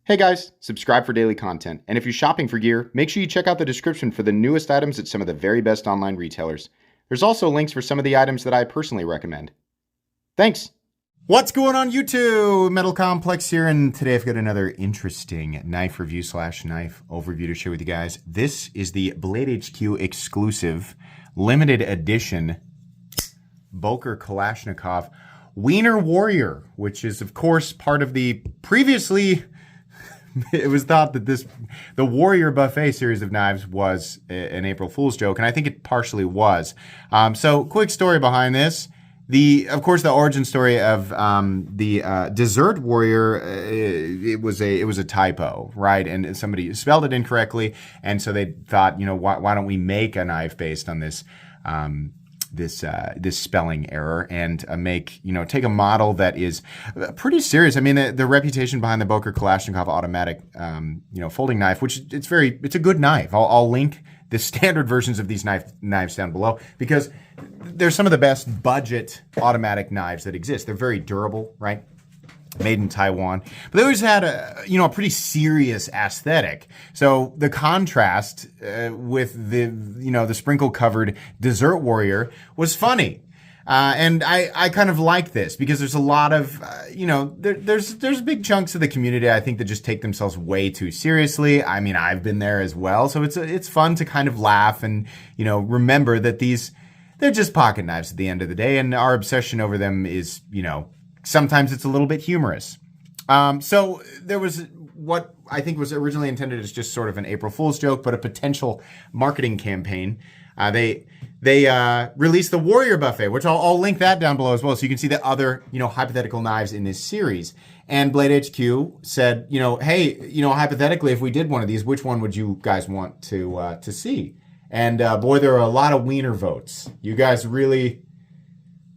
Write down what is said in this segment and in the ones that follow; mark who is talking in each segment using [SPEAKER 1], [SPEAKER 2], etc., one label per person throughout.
[SPEAKER 1] Hey guys, subscribe for daily content. And if you're shopping for gear, make sure you check out the description for the newest items at some of the very best online retailers. There's also links for some of the items that I personally recommend. Thanks!
[SPEAKER 2] What's going on YouTube? Metal Complex here, and today I've got another interesting knife review / knife overview to share with you guys. This is the Blade HQ exclusive limited edition Boker Kalashnikov Wiener Warrior, which is of course part of the previously it was thought that the Warrior Buffet series of knives was an April Fool's joke, and I think it partially was. So quick story behind this. Of course, the origin story of the Desert Warrior, it was a typo, right? And somebody spelled it incorrectly, and so they thought, why don't we make a knife based on this this spelling error and take a model that is pretty serious. I mean, the reputation behind the Boker Kalashnikov automatic folding knife, which it's a good knife. I'll link the standard versions of these knives down below because they're some of the best budget automatic knives that exist. They're very durable, right? Made in Taiwan, but they always had a pretty serious aesthetic. So the contrast with the sprinkle covered Desert Warrior was funny, and I kind of like this because there's a lot of there's big chunks of the community I think that just take themselves way too seriously. I mean, I've been there as well, so it's fun to kind of laugh and remember that they're just pocket knives at the end of the day, and our obsession over them is sometimes it's a little bit humorous. So there was what I think was originally intended as just sort of an April Fool's joke, but a potential marketing campaign. They released the Warrior Buffet, which I'll link that down below as well, so you can see the other hypothetical knives in this series. And Blade HQ said, hey, hypothetically, if we did one of these, which one would you guys want to see? And boy, there are a lot of Wiener votes. You guys really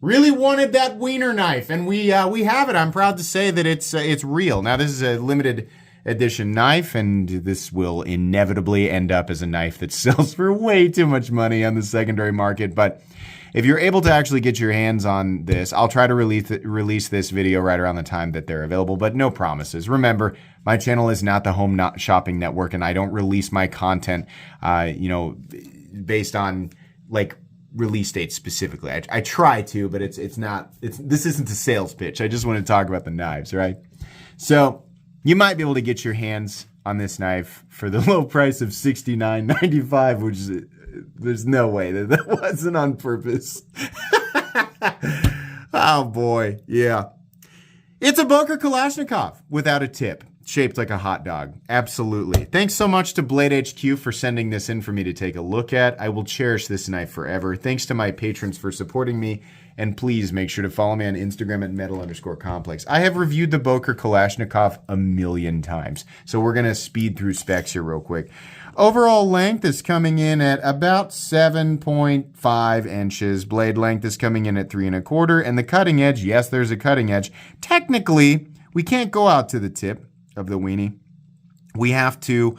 [SPEAKER 2] wanted that Wiener knife, and we have it. I'm proud to say that it's real. Now, this is a limited edition knife, and this will inevitably end up as a knife that sells for way too much money on the secondary market. But if you're able to actually get your hands on this, I'll try to release this video right around the time that they're available, but no promises. Remember, my channel is not the home shopping network, and I don't release my content, based on release dates specifically. I try to, but this isn't a sales pitch. I just want to talk about the knives, right? So you might be able to get your hands on this knife for the low price of $69.95, which is, there's no way that wasn't on purpose. Oh boy, yeah. It's a Boker Kalashnikov without a tip. Shaped like a hot dog. Absolutely. Thanks so much to Blade HQ for sending this in for me to take a look at. I will cherish this knife forever. Thanks to my patrons for supporting me. And please make sure to follow me on Instagram at metal_complex. I have reviewed the Boker Kalashnikov a million times. So we're going to speed through specs here real quick. Overall length is coming in at about 7.5 inches. Blade length is coming in at 3 1/4. And the cutting edge, yes, there's a cutting edge. Technically, we can't go out to the tip of the weenie. We have to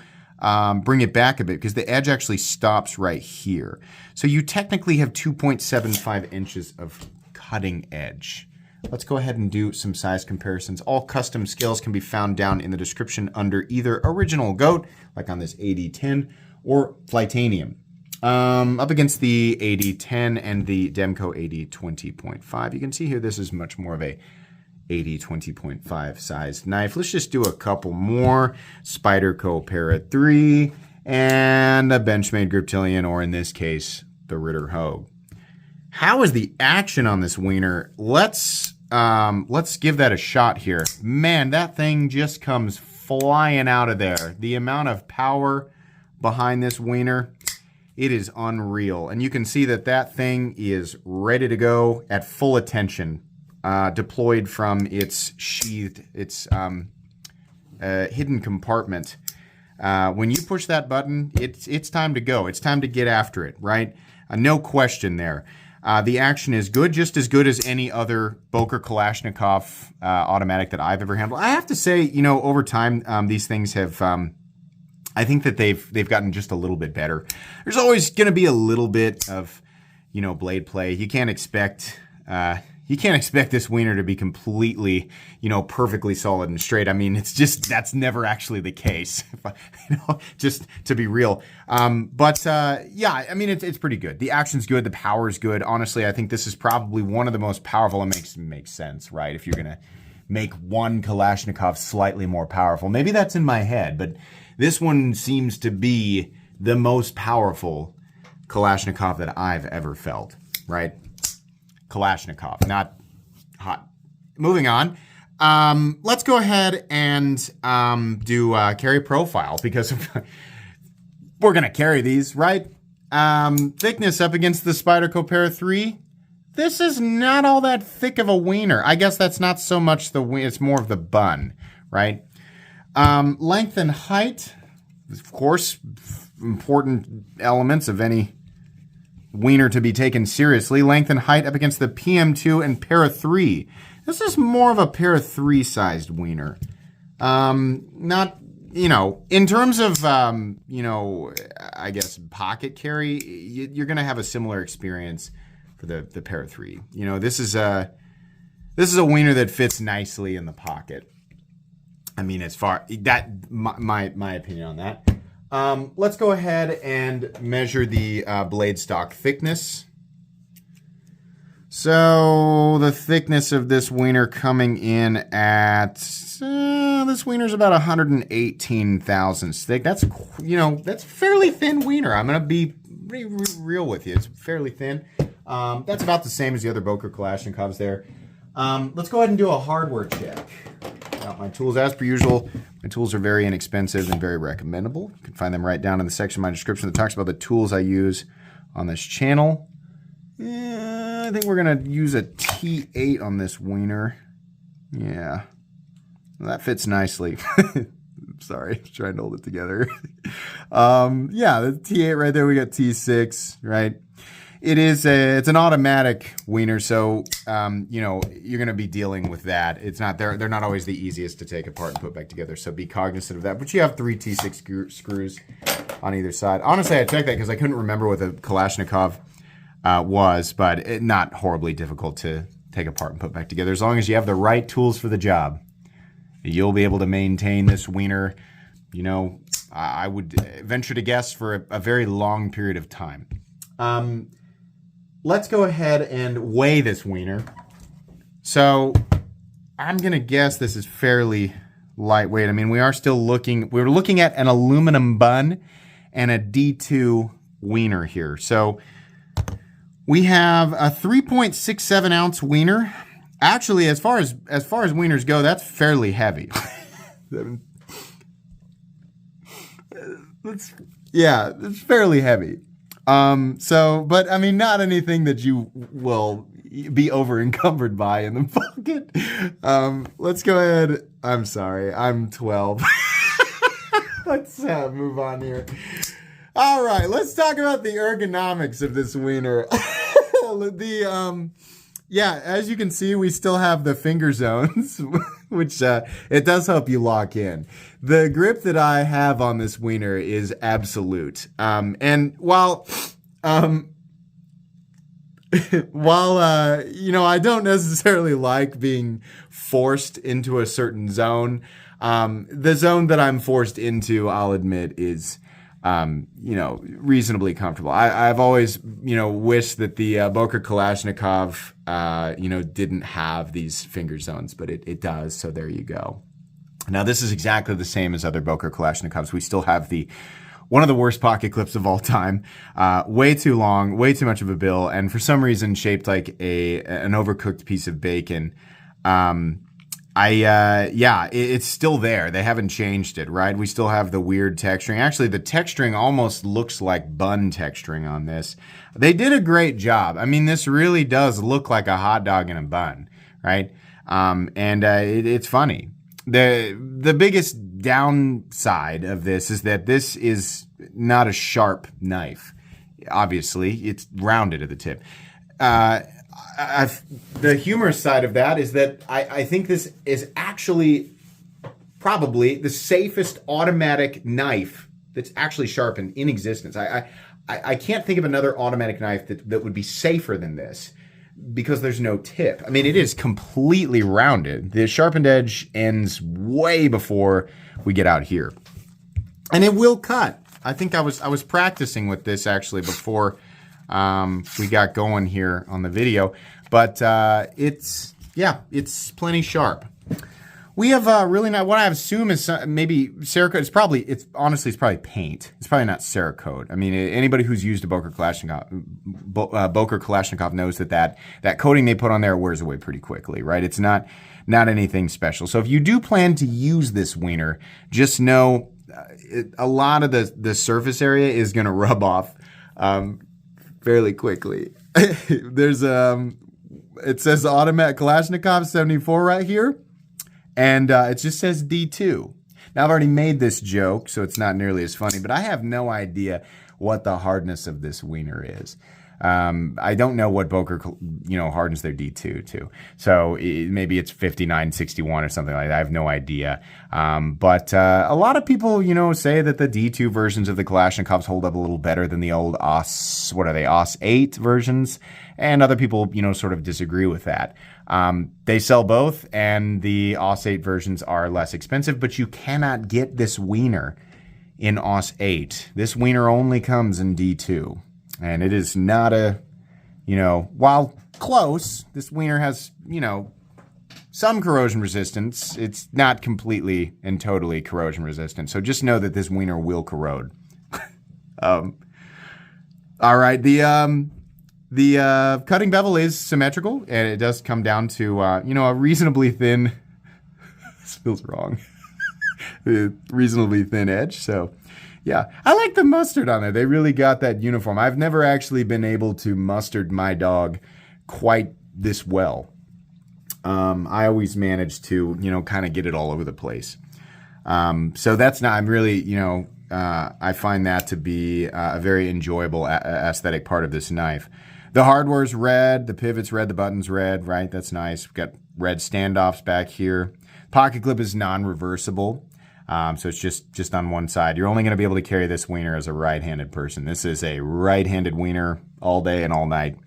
[SPEAKER 2] bring it back a bit because the edge actually stops right here. So you technically have 2.75 inches of cutting edge. Let's go ahead and do some size comparisons. All custom scales can be found down in the description under either Original Goat, like on this AD10, or Flightanium. Up against the AD10 and the Demco AD20.5. You can see here this is much more of a AD20.5 sized knife. Let's just do a couple more. Spyderco Para 3 and a Benchmade Griptilian, or in this case, the Ritter Hogue. How is the action on this Wiener? Let's give that a shot here. Man, that thing just comes flying out of there. The amount of power behind this Wiener, it is unreal. And you can see that thing is ready to go at full attention. Deployed from its sheathed, its hidden compartment. When you push that button, it's time to go. It's time to get after it, right? No question there. The action is good, just as good as any other Boker Kalashnikov automatic that I've ever handled. I have to say, over time, these things have, I think that they've gotten just a little bit better. There's always going to be a little bit of, blade play. You can't expect you can't expect this wiener to be completely, perfectly solid and straight. I mean, that's never actually the case, just to be real. Yeah, I mean, it's pretty good. The action's good. The power's good. Honestly, I think this is probably one of the most powerful. It makes sense, right? If you're going to make one Kalashnikov slightly more powerful. Maybe that's in my head, but this one seems to be the most powerful Kalashnikov that I've ever felt, right? Kalashnikov, not hot. Moving on. Let's go ahead and do carry profile because we're going to carry these, right? Thickness up against the Spyderco Para 3. This is not all that thick of a wiener. I guess that's not so much it's more of the bun, right? Length and height, of course, important elements of any wiener to be taken seriously. Length and height up against the PM2 and Para 3. This is more of a Para 3 sized wiener. Not, in terms of, I guess pocket carry, you're going to have a similar experience for the Para 3. This is a wiener that fits nicely in the pocket. I mean, my opinion on that. Let's go ahead and measure the blade stock thickness. So the thickness of this wiener coming in at, this wiener's about 118 thousandths thick. That's fairly thin wiener. I'm going to be real with you. It's fairly thin. That's about the same as the other Boker Kalashnikovs there. Let's go ahead and do a hardware check. Got my tools as per usual. My tools are very inexpensive and very recommendable. You can find them right down in the section of my description that talks about the tools I use on this channel. I think we're going to use a T8 on this wiener. Yeah. That fits nicely. Sorry, trying to hold it together. Yeah, the T8 right there. We got T6, right? It's an automatic wiener, so you're going to be dealing with that. It's not they're not always the easiest to take apart and put back together, so be cognizant of that. But you have 3 T6 screws on either side. Honestly, I checked that because I couldn't remember what the Kalashnikov was, but not horribly difficult to take apart and put back together. As long as you have the right tools for the job, you'll be able to maintain this wiener, I would venture to guess for a very long period of time. Let's go ahead and weigh this wiener. So I'm going to guess this is fairly lightweight. I mean, we're looking at an aluminum bun and a D2 wiener here. So we have a 3.67 ounce wiener. Actually, as far as wieners go, that's fairly heavy. It's fairly heavy. But I mean, not anything that you will be over encumbered by in the pocket. Let's go ahead. I'm sorry. I'm 12. Let's move on here. All right. Let's talk about the ergonomics of this wiener. As you can see, we still have the finger zones, which it does help you lock in. The grip that I have on this wiener is absolute. And while I don't necessarily like being forced into a certain zone, the zone that I'm forced into, I'll admit, is reasonably comfortable. I've always, wished that the Boker Kalashnikov, didn't have these finger zones, but it does. So there you go. Now, this is exactly the same as other Boker Kalashnikovs. We still have one of the worst pocket clips of all time. Way too long, way too much of a bill, and for some reason shaped like an overcooked piece of bacon. It's still there. They haven't changed it, right? We still have the weird texturing. Actually, the texturing almost looks like bun texturing on this. They did a great job. I mean, this really does look like a hot dog in a bun, right? It's funny. The biggest downside of this is that this is not a sharp knife. Obviously, it's rounded at the tip. The humorous side of that is that I think this is actually probably the safest automatic knife that's actually sharpened in existence. I can't think of another automatic knife that would be safer than this. because there's no tip. I mean, it is completely rounded. The sharpened edge ends way before we get out here. And it will cut. I think I was practicing with this actually before we got going here on the video. But it's plenty sharp. We have really not, what I assume is maybe Cerakote. It's probably paint. It's probably not Cerakote. I mean, anybody who's used a Boker Kalashnikov knows that coating they put on there wears away pretty quickly, right? It's not anything special. So if you do plan to use this Wiener, just know a lot of the surface area is going to rub off fairly quickly. There's it says automatic Kalashnikov 74 right here. And it just says D2. Now, I've already made this joke, so it's not nearly as funny, but I have no idea what the hardness of this Wiener is. I don't know what Boker, hardens their D2 to. So maybe it's 59, 61 or something like that. I have no idea. But a lot of people, say that the D2 versions of the Kalashnikovs hold up a little better than the old OS 8 versions. And other people, sort of disagree with that. They sell both, and the OS 8 versions are less expensive, but you cannot get this Wiener in OS 8. This Wiener only comes in D2. And it is not while close, this Wiener has, some corrosion resistance. It's not completely and totally corrosion resistant. So just know that this Wiener will corrode. All right. The cutting bevel is symmetrical, and it does come down to, a reasonably thin, this feels wrong, reasonably thin edge. So, yeah, I like the mustard on there. They really got that uniform. I've never actually been able to mustard my dog quite this well. I always manage to, kind of get it all over the place. So that's not, I'm really, I find that to be a very enjoyable aesthetic part of this knife. The hardware's red, the pivot's red, the button's red, right? That's nice. We've got red standoffs back here. Pocket clip is non-reversible. So it's just on one side. You're only going to be able to carry this Wiener as a right-handed person. This is a right-handed Wiener all day and all night.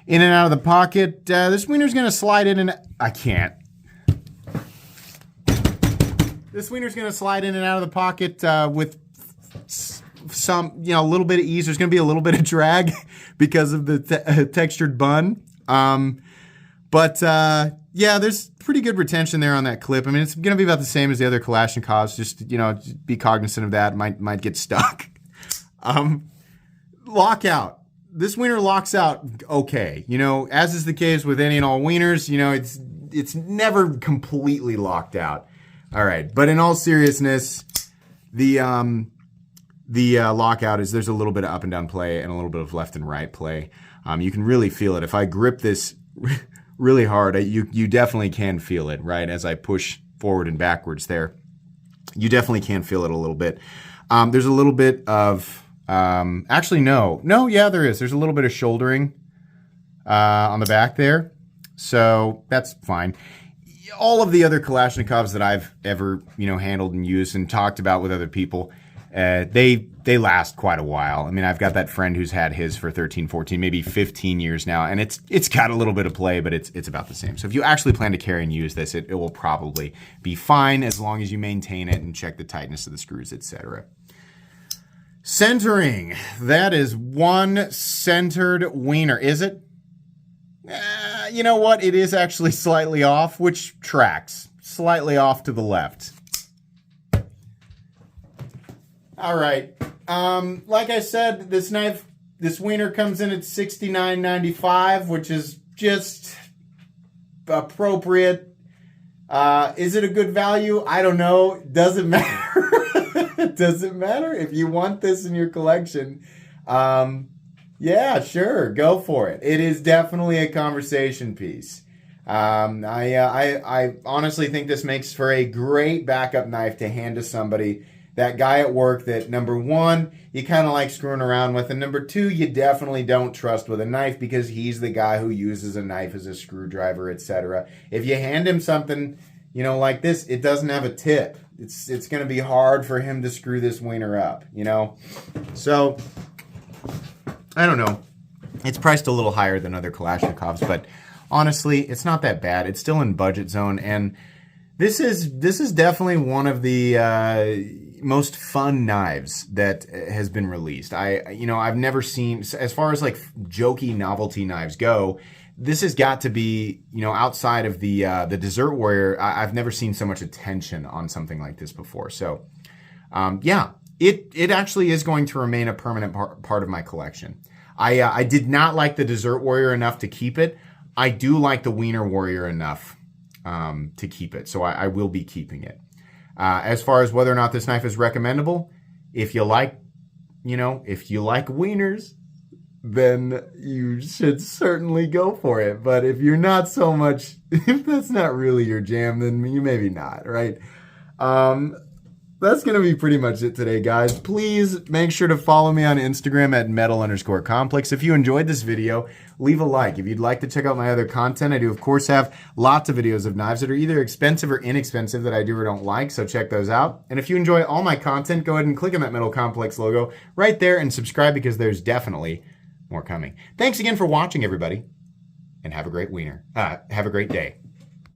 [SPEAKER 2] In and out of the pocket, this Wiener's going to slide in and... I can't. This Wiener's going to slide in and out of the pocket with some, a little bit of ease. There's going to be a little bit of drag because of the textured bun. Yeah, there's pretty good retention there on that clip. I mean, it's going to be about the same as the other Kalashnikovs. Just, be cognizant of that. Might get stuck. Lockout. This Wiener locks out okay. As is the case with any and all Wieners, it's never completely locked out. All right. But in all seriousness, the lockout is there's a little bit of up and down play and a little bit of left and right play. You can really feel it. If I grip this really hard, you definitely can feel it, right? As I push forward and backwards there, you definitely can feel it a little bit. There's a little bit of, actually, no, yeah, there is. There's a little bit of shouldering on the back there, so that's fine. All of the other Kalashnikovs that I've ever, handled and used and talked about with other people, they last quite a while. I mean, I've got that friend who's had his for 13, 14, maybe 15 years now, and it's got a little bit of play, but it's about the same. So if you actually plan to carry and use this, it will probably be fine as long as you maintain it and check the tightness of the screws, etc. Centering. That is one centered Wiener. Is it? You know what? It is actually slightly off, which tracks. Slightly off to the left. All right. Like I said, this Wiener comes in at $69.95, which is just appropriate. Is it a good value? I don't know. Doesn't matter. Doesn't matter. If you want this in your collection, yeah, sure, go for it. It is definitely a conversation piece. I honestly think this makes for a great backup knife to hand to somebody. That guy at work that, number one, you kind of like screwing around with, and number two, you definitely don't trust with a knife because he's the guy who uses a knife as a screwdriver, etc. If you hand him something, like this, it doesn't have a tip. It's going to be hard for him to screw this Wiener up, So, I don't know. It's priced a little higher than other Kalashnikovs, but honestly, it's not that bad. It's still in budget zone, and this is definitely one of the most fun knives that has been released. I've never seen, as far as like jokey novelty knives go, this has got to be, outside of the Dessert Warrior, I've never seen so much attention on something like this before. So, it actually is going to remain a permanent part of my collection. I did not like the Dessert Warrior enough to keep it. I do like the Wiener Warrior enough to keep it, so I will be keeping it. As far as whether or not this knife is recommendable, if you like wieners, then you should certainly go for it. But if you're not so much, if that's not really your jam, then you maybe not, right? That's going to be pretty much it today, guys. Please make sure to follow me on Instagram at metal_complex. If you enjoyed this video, leave a like. If you'd like to check out my other content, I do, of course, have lots of videos of knives that are either expensive or inexpensive that I do or don't like, so check those out. And if you enjoy all my content, go ahead and click on that Metal Complex logo right there and subscribe, because there's definitely more coming. Thanks again for watching, everybody, and have a great day.